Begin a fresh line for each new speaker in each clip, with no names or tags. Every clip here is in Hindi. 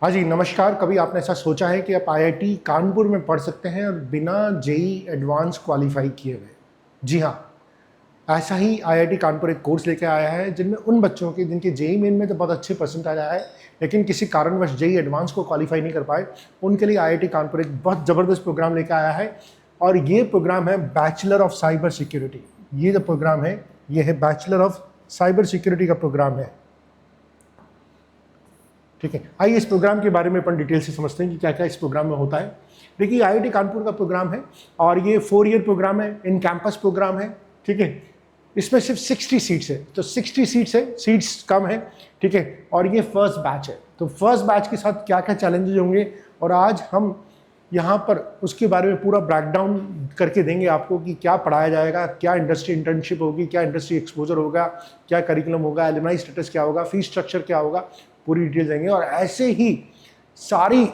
हाँ जी, नमस्कार। कभी आपने ऐसा सोचा है कि आप आईआईटी कानपुर में पढ़ सकते हैं और बिना जेईई एडवांस क्वालिफाई किए हुए? जी हाँ, ऐसा ही आईआईटी कानपुर एक कोर्स लेके आया है जिनमें उन बच्चों के जिनके जेईई मेन में तो बहुत अच्छे परसेंटाइल आया है, लेकिन किसी कारणवश जेईई एडवांस को क्वालिफाई नहीं कर पाए, उनके लिए आईआईटी कानपुर एक बहुत ज़बरदस्त प्रोग्राम लेके आया है। और ये प्रोग्राम है बैचलर ऑफ साइबर सिक्योरिटी। ये जो प्रोग्राम है, ये है बैचलर ऑफ साइबर सिक्योरिटी का प्रोग्राम है। ठीक है, आइए इस प्रोग्राम के बारे में अपन डिटेल से समझते हैं कि क्या क्या इस प्रोग्राम में होता है। देखिए, आईआईटी कानपुर का प्रोग्राम है और ये 4 ईयर प्रोग्राम है, इन कैंपस प्रोग्राम है। ठीक है, इसमें सिर्फ 60 सीट्स है, तो 60 सीट्स है, सीट्स कम है। ठीक है, और ये फर्स्ट बैच है। तो फर्स्ट बैच के साथ क्या क्या चैलेंजेस होंगे और आज हम यहाँ पर उसके बारे में पूरा ब्रेकडाउन करके देंगे आपको कि क्या पढ़ाया जाएगा, क्या इंडस्ट्री इंटर्नशिप होगी, क्या इंडस्ट्री एक्सपोजर होगा, क्या करिकुलम होगा, एलुमनाई स्टेटस क्या होगा, फीस स्ट्रक्चर क्या होगा, पूरी डिटेल देंगे। और ऐसे ही सारी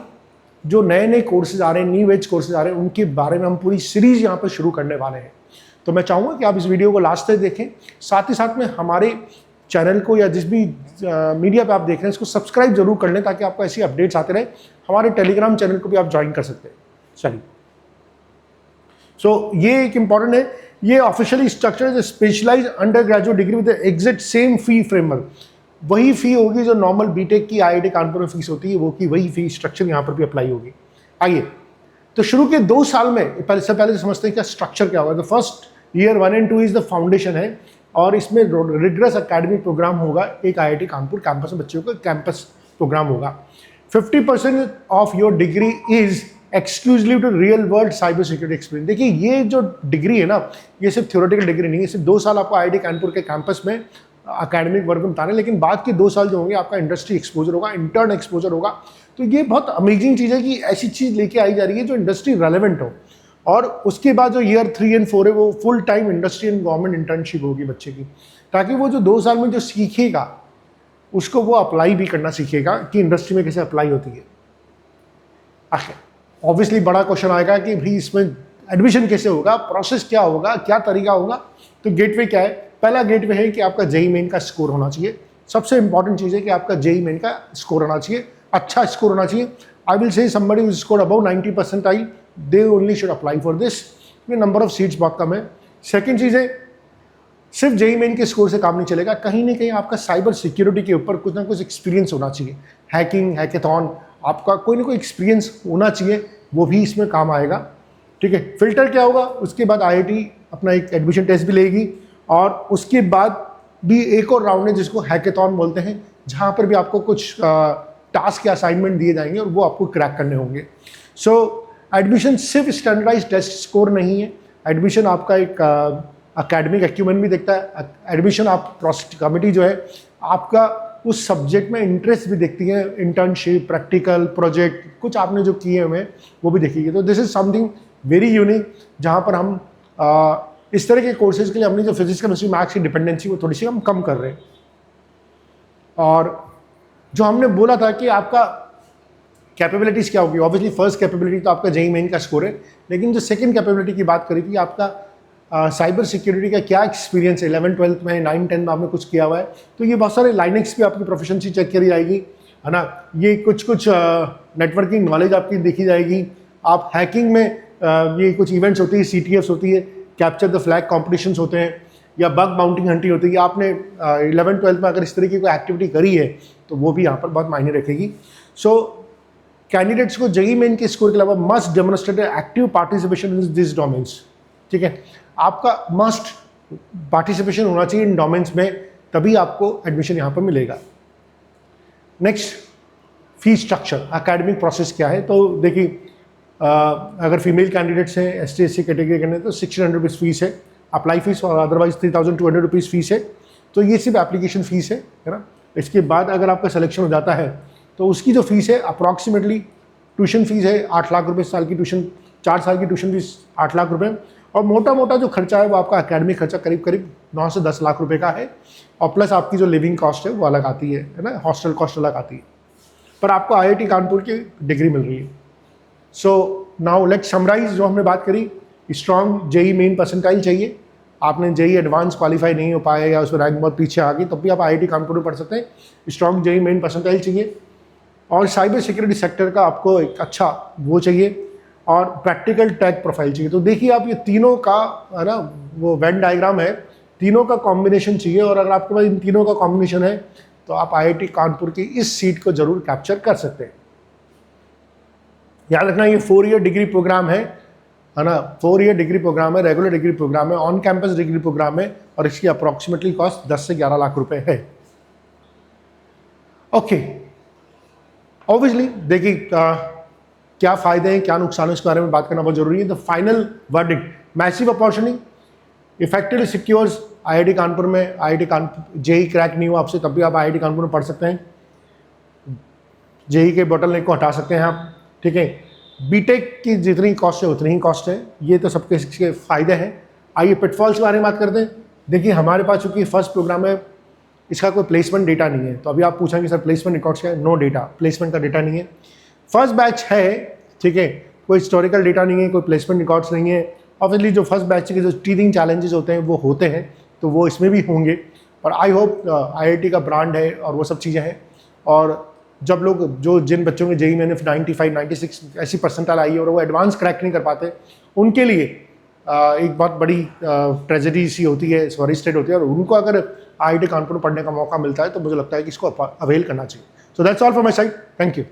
जो नए नए कोर्सेज आ रहे हैं, न्यू एज कोर्सेज आ रहे हैं, उनके बारे में हम पूरी सीरीज यहाँ पर शुरू करने वाले हैं। तो मैं चाहूँगा कि आप इस वीडियो को लास्ट तक देखें, साथ ही साथ में हमारे चैनल को या जिस भी मीडिया पे आप देख रहे हैं इसको सब्सक्राइब जरूर कर लें ताकि आपको ऐसी अपडेट्स आते रहे। हमारे टेलीग्राम चैनल को भी आप ज्वाइन कर सकते हैं। चलिए, सो ये एक इंपॉर्टेंट है, ये officially structure specialise undergraduate degree with exact same fee framework. वही फी होगी जो नॉर्मल बीटेक की आईआईटी कानपुर में फीस होती है, वो की वही फी स्ट्रक्चर यहाँ पर भी अप्लाई होगी। आइए, तो शुरू के 2 साल में पहले समझते हैं क्या स्ट्रक्चर क्या होगा। तो फर्स्ट ईयर 1 और 2 इज द फाउंडेशन है और इसमें रिग्रेस एकेडमिक प्रोग्राम होगा। एक आईआईटी कानपुर कैंपस में बच्चों का कैंपस प्रोग्राम होगा। 50% of your degree is exclusive to real world cyber security experience. देखिए, ये जो डिग्री है ना, ये सिर्फ थ्योरेटिकल डिग्री नहीं है, सिर्फ 2 साल आपको आईआईटी कानपुर के कैंपस में अकेडमिक वर्क में बताने, लेकिन बाद के 2 साल जो होंगे आपका इंडस्ट्री एक्सपोजर होगा, इंटर्न एक्सपोजर होगा। तो ये बहुत अमेजिंग चीज़ है कि ऐसी चीज़ लेके आई जा रही है जो इंडस्ट्री रेलेवेंट हो। और उसके बाद जो ईयर 3 और 4 है वो full time industry and government internship होगी बच्चे की, ताकि वो जो 2 साल में जो सीखेगा उसको वो अप्लाई भी करना सीखेगा कि इंडस्ट्री में कैसे अप्लाई होती है। ऑब्वियसली बड़ा क्वेश्चन आएगा कि भाई इसमें एडमिशन कैसे होगा, प्रोसेस क्या होगा, क्या तरीका होगा। तो गेटवे क्या है? पहला गेटवे है कि आपका जेईई मेन का स्कोर होना चाहिए। सबसे इंपॉर्टेंट चीज़ है कि आपका जेईई मेन का स्कोर होना चाहिए, अच्छा स्कोर होना चाहिए। I will say somebody who score above 90 percentile they only should apply for this. ये नंबर ऑफ सीट्स बहुत कम है। सेकेंड चीज़ है, सिर्फ जेईई मेन के स्कोर से काम नहीं चलेगा, कहीं ना कहीं आपका साइबर सिक्योरिटी के ऊपर कुछ ना कुछ एक्सपीरियंस होना चाहिए। हैकिंग, हैकेथॉन, आपका कोई ना कोई एक्सपीरियंस होना चाहिए, वो भी इसमें काम आएगा। ठीक है, फिल्टर क्या होगा? उसके बाद आईआईटी अपना एक एडमिशन टेस्ट भी लेगी और उसके बाद भी एक और राउंड है जिसको हैकेथॉन बोलते हैं, जहाँ पर भी आपको कुछ टास्क या असाइनमेंट दिए जाएंगे और वो आपको क्रैक करने होंगे। सो एडमिशन सिर्फ स्टैंडर्डाइज टेस्ट स्कोर नहीं है, एडमिशन आपका एक अकेडमिक एक्यूमेंट भी देखता है। एडमिशन आप कमिटी जो है आपका उस सब्जेक्ट में इंटरेस्ट भी देखती है, इंटर्नशिप, प्रैक्टिकल, प्रोजेक्ट, कुछ आपने जो किए हुए हैं वो भी देखेगी। तो this is something very unique, जहाँ पर हम इस तरह के कोर्सेज के लिए अपनी जो फिजिक्स, केमिस्ट्री, मैथ्स की डिपेंडेंसी वो थोड़ी सी हम कम कर रहे हैं। और जो हमने बोला था कि आपका कैपेबिलिटीज़ क्या होगी, ऑब्वियसली फर्स्ट कैपेबिलिटी तो आपका जेईई मेन का स्कोर है, लेकिन जो सेकंड कैपेबिलिटी की बात करी थी आपका साइबर सिक्योरिटी का क्या एक्सपीरियंस है, 11, 12 में, 9, 10 में आपने कुछ किया हुआ है। तो ये बहुत सारे लाइनेक्स भी आपकी प्रोफिशिएंसी चेक करी जाएगी, है ना। ये कुछ नेटवर्किंग नॉलेज आपकी देखी जाएगी। आप हैकिंग में ये कुछ इवेंट्स होती है, CTFs होती है, कैप्चर द फ्लैग कॉम्पिटिशन्स होते हैं, या बग बाउंटिंग हंटिंग होती है। आपने 11, 12 में अगर इस तरीके की एक्टिविटी करी है तो वो भी यहाँ पर बहुत मायने रखेगी। सो कैंडिडेट्स को जेईई मेन के स्कोर के अलावा must demonstrate active participation in this domains. ठीक है, आपका मस्ट पार्टिसिपेशन होना चाहिए इन डोमेन्स में, तभी आपको एडमिशन यहाँ पर मिलेगा। Next, fees structure, academic process क्या है। तो देखिए, अगर फीमेल कैंडिडेट्स हैं, ST/SC कैटेगरी के, तो 1600 रुपीज़ फीस है अप्लाई फीस, और अदरवाइज 3200 रुपीज़ फीस है। तो ये सिर्फ एप्लीकेशन फ़ीस है ना। इसके बाद अगर आपका सिलेक्शन हो जाता है तो उसकी जो फीस है अप्रॉक्सीमेटली, ट्यूशन फीस है 8 लाख रुपये साल की, ट्यूशन 4 साल की ट्यूशन फीस 8 लाख रुपये, और मोटा मोटा जो खर्चा है वो आपका एकेडमिक खर्चा करीब 9 से 10 लाख रुपए का है। और प्लस आपकी जो लिविंग कॉस्ट है वो अलग आती है ना, हॉस्टल कॉस्ट अलग आती है, पर आपको आईआईटी कानपुर की डिग्री मिल रही है। सो नाउ लेट्स समराइज जो हमने बात करी। स्ट्रॉन्ग जेईई मेन परसेंटाइल चाहिए, आपने जेईई एडवांस क्वालिफाई नहीं हो पाए या उसमें रैंक बहुत पीछे आ गई, तब भी आप आईआईटी कानपुर में पढ़ सकते हैं। स्ट्रॉन्ग जेईई मेन परसेंटाइल चाहिए, और साइबर सिक्योरिटी सेक्टर का आपको एक अच्छा वो चाहिए और प्रैक्टिकल टेक प्रोफाइल चाहिए। तो देखिए आप ये तीनों का है ना वो वेन डायग्राम है, तीनों का कॉम्बिनेशन चाहिए, और अगर आपके पास इन तीनों का कॉम्बिनेशन है तो आप आईआईटी कानपुर की इस सीट को जरूर कैप्चर कर सकते हैं। याद रखना ये 4 ईयर डिग्री प्रोग्राम है ना, 4 ईयर डिग्री प्रोग्राम है, रेगुलर डिग्री प्रोग्राम है, ऑन कैंपस डिग्री प्रोग्राम है, और इसकी अप्रॉक्सीमेटली कॉस्ट 10 से 11 लाख रुपए है। ओके, ऑब्वियसली देखिए क्या फायदे हैं क्या नुकसान है इसके बारे में बात करना बहुत जरूरी है। The final verdict, massive opportunity effectively secures IIT Kanpur में। आईआईटी कानपुर जेई क्रैक नहीं हुआ आपसे तब भी आप आईआईटी कानपुर में पढ़ सकते हैं, जेई के बोटलनेक को हटा सकते हैं आप, ठीक है। बीटेक की जितनी कॉस्ट है उतनी ही कॉस्ट है, ये तो सबके इसके फायदे हैं। आइए पिटफॉल्स के बारे में बात करते हैं। देखिए हमारे पास चूंकि फर्स्ट प्रोग्राम है, इसका कोई प्लेसमेंट डेटा नहीं है, तो अभी आप पूछेंगे सर प्लेसमेंट रिकॉर्ड्स क्या है? नो डेटा, प्लेसमेंट का डेटा नहीं है। फर्स्ट बैच है, ठीक है, कोई हिस्टोरिकल डेटा नहीं है, कोई प्लेसमेंट रिकॉर्ड्स नहीं है। ऑब्वियसली जो फर्स्ट बैच के जो टीचिंग चैलेंजेस होते हैं वो होते हैं, तो वो इसमें भी होंगे, और आई होप आईआईटी का ब्रांड है और वो सब चीज़ें हैं। और जब लोग जिन बच्चों के जेई में 95, 96 ऐसी परसेंटाइल आई है और वो एडवांस क्रैक नहीं कर पाते, उनके लिए एक बहुत बड़ी ट्रेजेडी सी होती है, सॉरी स्टेट होती है, और उनको अगर आईआईटी कानपुर में पढ़ने का मौका मिलता है तो मुझे लगता है कि इसको अवेल करना चाहिए। So that's all from my side, thank you.